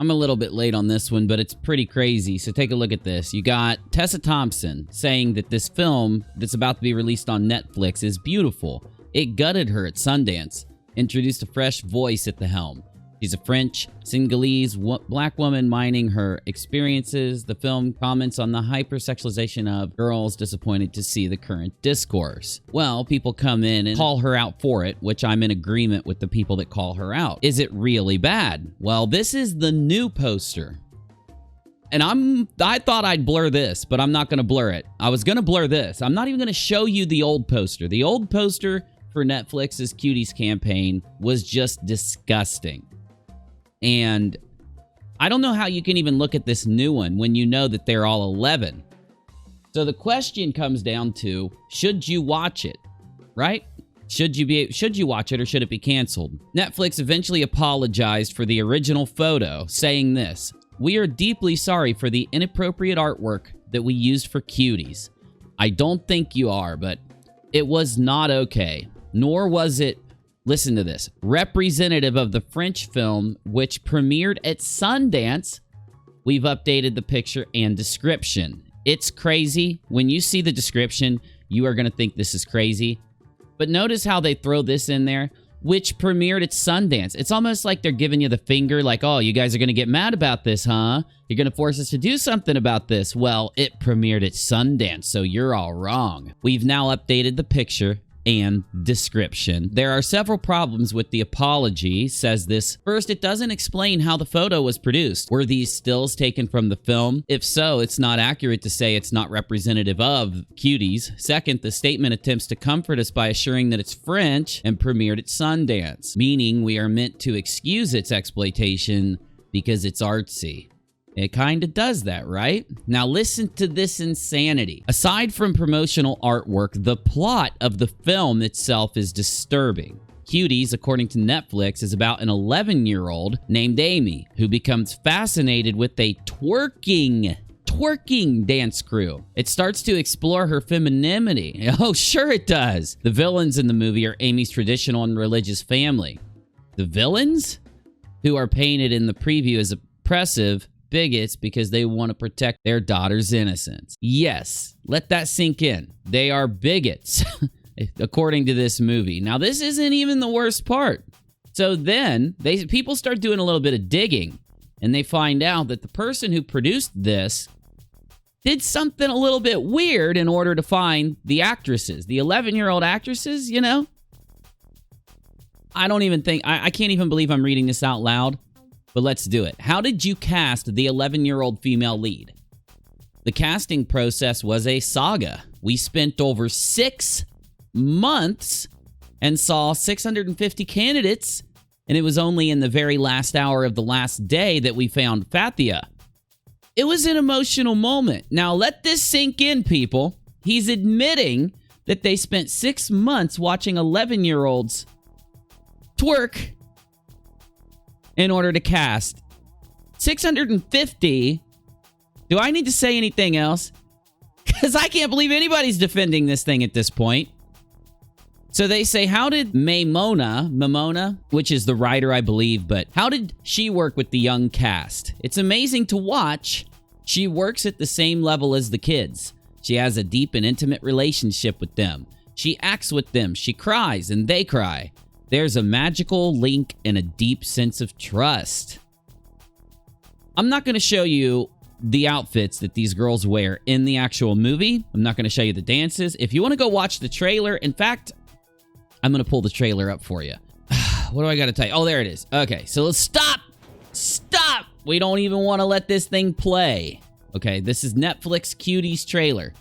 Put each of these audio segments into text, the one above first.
I'm a little bit late on this one, but it's pretty crazy. So take a look at this. You got Tessa Thompson saying that this film that's about to be released on Netflix is beautiful. It gutted her at Sundance. Introduced a fresh voice at the helm. She's a French, Senegalese black woman mining her experiences. The film comments on the hypersexualization of girls, disappointed to see the current discourse. Well, people come in and call her out for it, which I'm in agreement with the people that call her out. Is it really bad? Well, this is the new poster. And I thought I'd blur this, but I'm not going to blur it. I was going to blur this. I'm not even going to show you the old poster. The old poster for Netflix's Cuties campaign was just disgusting. And I don't know how you can even look at this new one when you know that they're all 11. So the question comes down to, should you watch it, right? Should you watch it or should it be canceled? Netflix eventually apologized for the original photo, saying this: "We are deeply sorry for the inappropriate artwork that we used for Cuties. I don't think you are, but it was not okay, nor was it," listen to this, "representative of the French film which premiered at Sundance. We've updated the picture and description." It's crazy. When you see the description, you are going to think this is crazy. But notice how they throw this in there, which premiered at Sundance. It's almost like they're giving you the finger, like, oh, you guys are going to get mad about this, huh? You're going to force us to do something about this. Well, it premiered at Sundance, so you're all wrong. We've now updated the picture and description. There are several problems with the apology, says this. First, it doesn't explain how the photo was produced. Were these stills taken from the film? If so, it's not accurate to say it's not representative of Cuties. Second, the statement attempts to comfort us by assuring that it's French and premiered at Sundance, meaning we are meant to excuse its exploitation because it's artsy. It kind of does that, right? Now listen to this insanity. Aside from promotional artwork, the plot of the film itself is disturbing. Cuties, according to Netflix, is about an 11-year-old named Amy who becomes fascinated with a twerking dance crew. It starts to explore her femininity. Oh, sure it does. The villains in the movie are Amy's traditional and religious family. The villains? Who are painted in the preview as oppressive bigots because they want to protect their daughter's innocence. Yes, let that sink in. They are bigots, according to this movie. Now, this isn't even the worst part. So then, people start doing a little bit of digging, and they find out that the person who produced this did something a little bit weird in order to find the actresses, the 11-year-old actresses, you know? I can't even believe I'm reading this out loud. But let's do it. How did you cast the 11-year-old female lead? The casting process was a saga. We spent over 6 months and saw 650 candidates, and it was only in the very last hour of the last day that we found Fathia. It was an emotional moment. Now let this sink in, people. He's admitting that they spent 6 months watching 11-year-olds twerk in order to cast 650. Do I need to say anything else? Because I can't believe anybody's defending this thing at this point. So they say, how did Mamona, which is the writer, I believe, but how did she work with the young cast? It's amazing to watch. She works at the same level as the kids. She has a deep and intimate relationship with them. She acts with them. She cries and they cry. There's a magical link and a deep sense of trust. I'm not going to show you the outfits that these girls wear in the actual movie. I'm not going to show you the dances. If you want to go watch the trailer, in fact, I'm going to pull the trailer up for you. What do I got to tell you? Oh, there it is. Okay, so let's stop. Stop. We don't even want to let this thing play. Okay, this is Netflix Cuties trailer.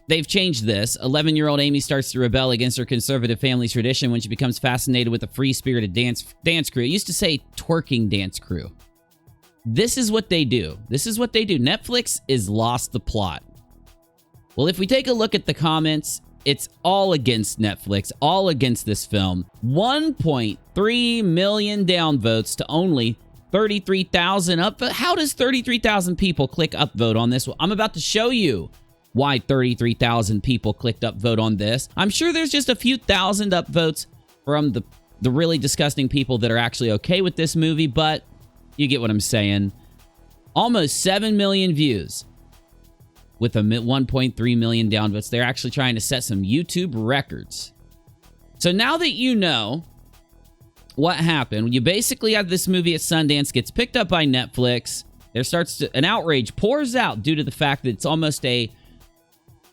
They've changed this. 11-year-old Amy starts to rebel against her conservative family's tradition when she becomes fascinated with a free-spirited dance crew. It used to say twerking dance crew. This is what they do. This is what they do. Netflix is lost the plot. Well, if we take a look at the comments, it's all against Netflix, all against this film. 1.3 million downvotes to only 33,000 upvotes. How does 33,000 people click upvote on this? I'm about to show you why 33,000 people clicked upvote on this. I'm sure there's just a few thousand upvotes from the the really disgusting people that are actually okay with this movie, but you get what I'm saying. Almost 7 million views with a 1.3 million downvotes. They're actually trying to set some YouTube records. So now that you know what happened, you basically have this movie at Sundance, gets picked up by Netflix. There starts an outrage pours out due to the fact that it's almost a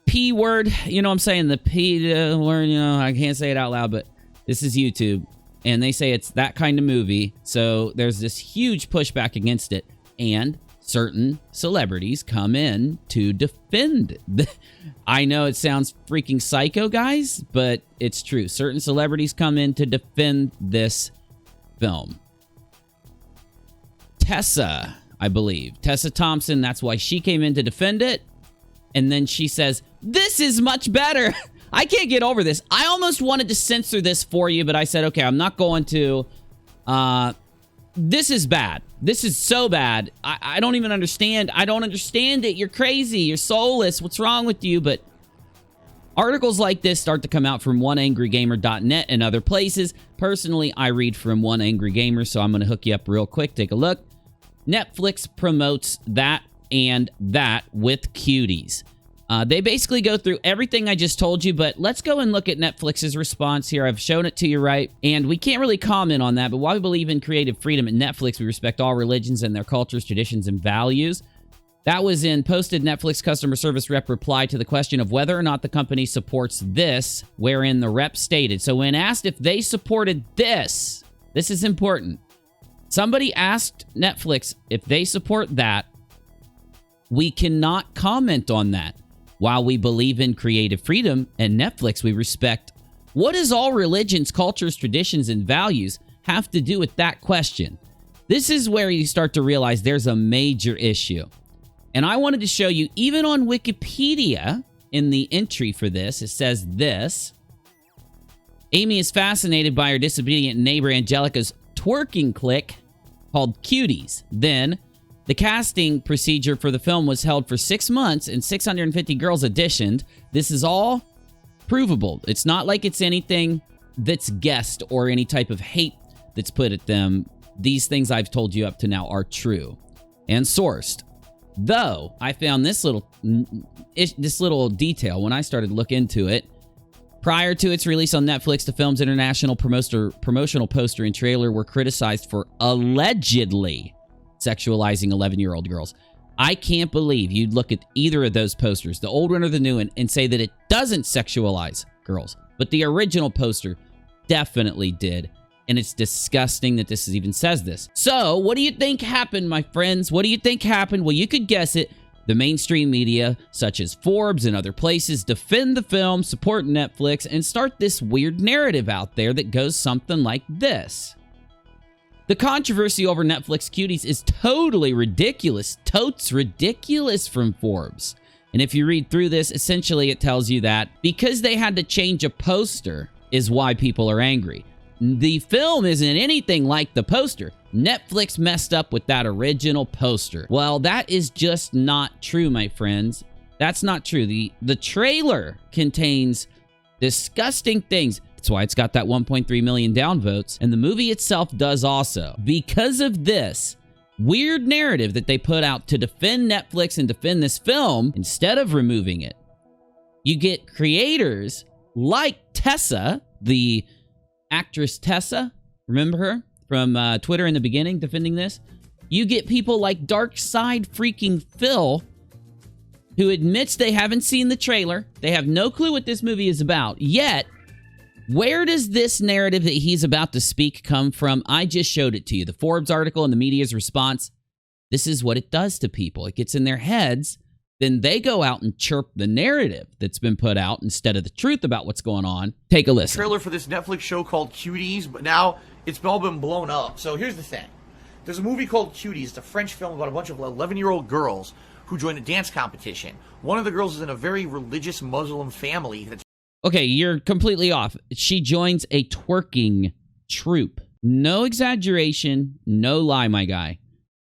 P word. You know what I'm saying? The P word, you know, I can't say it out loud, but this is YouTube. And they say it's that kind of movie. So there's this huge pushback against it. And certain celebrities come in to defend. I know it sounds freaking psycho, guys, but it's true. Certain celebrities come in to defend this film. Tessa, I believe. Tessa Thompson, that's why she came in to defend it. And then she says, this is much better. I can't get over this. I almost wanted to censor this for you, but I said, okay, I'm not going to. This is bad. This is so bad. I don't even understand. I don't understand it. You're crazy. You're soulless. What's wrong with you? But articles like this start to come out from oneangrygamer.net and other places. Personally, I read from One Angry Gamer, so I'm going to hook you up real quick. Take a look. Netflix promotes that and that with Cuties. They basically go through everything I just told you, but let's go and look at Netflix's response here. I've shown it to you, right? And we can't really comment on that, but while we believe in creative freedom at Netflix, we respect all religions and their cultures, traditions, and values. That was in posted Netflix customer service rep reply to the question of whether or not the company supports this, wherein the rep stated. So when asked if they supported this is important. Somebody asked Netflix if they support that. We cannot comment on that. While we believe in creative freedom at Netflix, we respect. What does all religions, cultures, traditions, and values have to do with that question? This is where you start to realize there's a major issue. And I wanted to show you, even on Wikipedia, in the entry for this, it says this. Amy is fascinated by her disobedient neighbor Angelica's twerking clique called Cuties. Then, the casting procedure for the film was held for 6 months and 650 girls auditioned. This is all provable. It's not like it's anything that's guessed or any type of hate that's put at them. These things I've told you up to now are true and sourced. Though, I found this little detail when I started to look into it. Prior to its release on Netflix, the film's international promotional poster and trailer were criticized for allegedly sexualizing 11-year-old girls. I can't believe you'd look at either of those posters, the old one or the new one, and say that it doesn't sexualize girls. But the original poster definitely did. And it's disgusting that this even says this. So, what do you think happened, my friends? What do you think happened? Well, you could guess it. The mainstream media, such as Forbes and other places, defend the film, support Netflix, and start this weird narrative out there that goes something like this. The controversy over Netflix Cuties is totally ridiculous. Totes ridiculous from Forbes. And if you read through this, essentially it tells you that because they had to change a poster is why people are angry. The film isn't anything like the poster. Netflix messed up with that original poster. Well, that is just not true, my friends. That's not true. The trailer contains disgusting things. That's why it's got that 1.3 million downvotes. And the movie itself does also. Because of this weird narrative that they put out to defend Netflix and defend this film, instead of removing it, you get creators like Tessa, the actress Tessa. Remember her from Twitter in the beginning defending this? You get people like DarkSydePhil, who admits they haven't seen the trailer. They have no clue what this movie is about. Yet, where does this narrative that he's about to speak come from? I just showed it to you. The Forbes article and the media's response. This is what it does to people. It gets in their heads. Then they go out and chirp the narrative that's been put out instead of the truth about what's going on. Take a listen. Trailer for this Netflix show called Cuties, but now it's all been blown up. So here's the thing. There's a movie called Cuties. It's a French film about a bunch of 11-year-old girls who join a dance competition. One of the girls is in a very religious Muslim family that's Okay, you're completely off. She joins a twerking troupe. No exaggeration, no lie, my guy.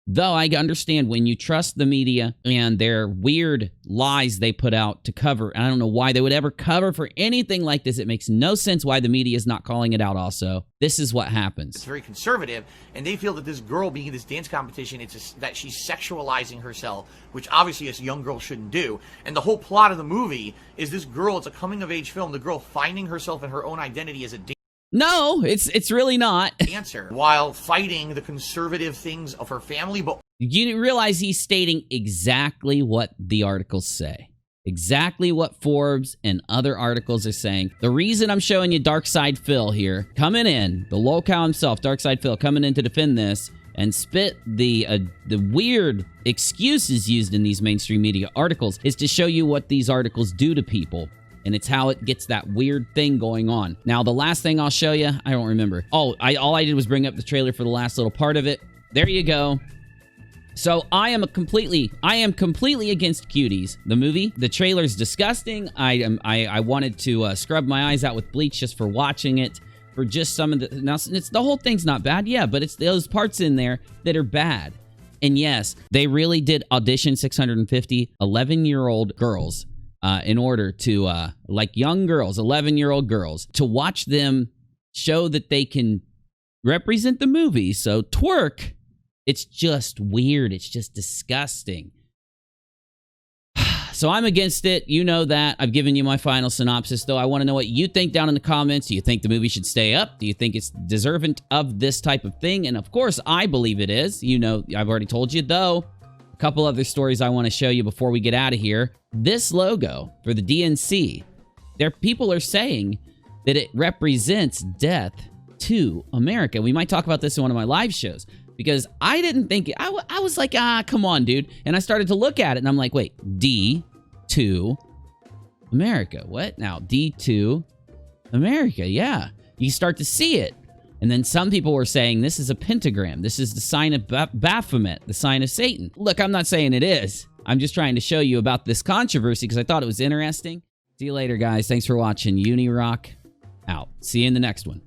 Though I understand when you trust the media and their weird lies they put out to cover, and I don't know why they would ever cover for anything like this. It makes no sense why the media is not calling it out also. This is what happens. It's very conservative, and they feel that this girl being in this dance competition, that she's sexualizing herself, which obviously a young girl shouldn't do. And the whole plot of the movie is this girl, it's a coming-of-age film, the girl finding herself in her own identity as a No, it's really not. dancer while fighting the conservative things of her family. But you realize he's stating exactly what the articles say. Exactly what Forbes and other articles are saying. The reason I'm showing you DarkSydePhil here, coming in, the lolcow himself, DarkSydePhil, coming in to defend this and spit the weird excuses used in these mainstream media articles, is to show you what these articles do to people. And it's how it gets that weird thing going on. Now, the last thing I'll show you, I don't remember. Oh, all I did was bring up the trailer for the last little part of it. There you go. So I am completely against Cuties, the movie. The trailer's disgusting. I wanted to scrub my eyes out with bleach just for watching it. For just some of the, now the whole thing's not bad, yeah, but it's those parts in there that are bad. And yes, they really did audition 650 11-year-old girls. In order to, like young girls, 11-year-old girls, to watch them show that they can represent the movie. So twerk, it's just weird. It's just disgusting. So I'm against it. You know that. I've given you my final synopsis, though. I want to know what you think down in the comments. Do you think the movie should stay up? Do you think it's deserving of this type of thing? And of course, I believe it is. You know, I've already told you, though. A couple other stories I want to show you before we get out of here. This logo for the DNC, people are saying that it represents death to America. We might talk about this in one of my live shows, because I didn't think it. I was like, come on, dude. And I started to look at it, and I'm like, wait, D to America. What? Now, D to America, yeah. You start to see it. And then some people were saying this is a pentagram. This is the sign of Baphomet, the sign of Satan. Look, I'm not saying it is. I'm just trying to show you about this controversy because I thought it was interesting. See you later, guys. Thanks for watching. UNIRock out. See you in the next one.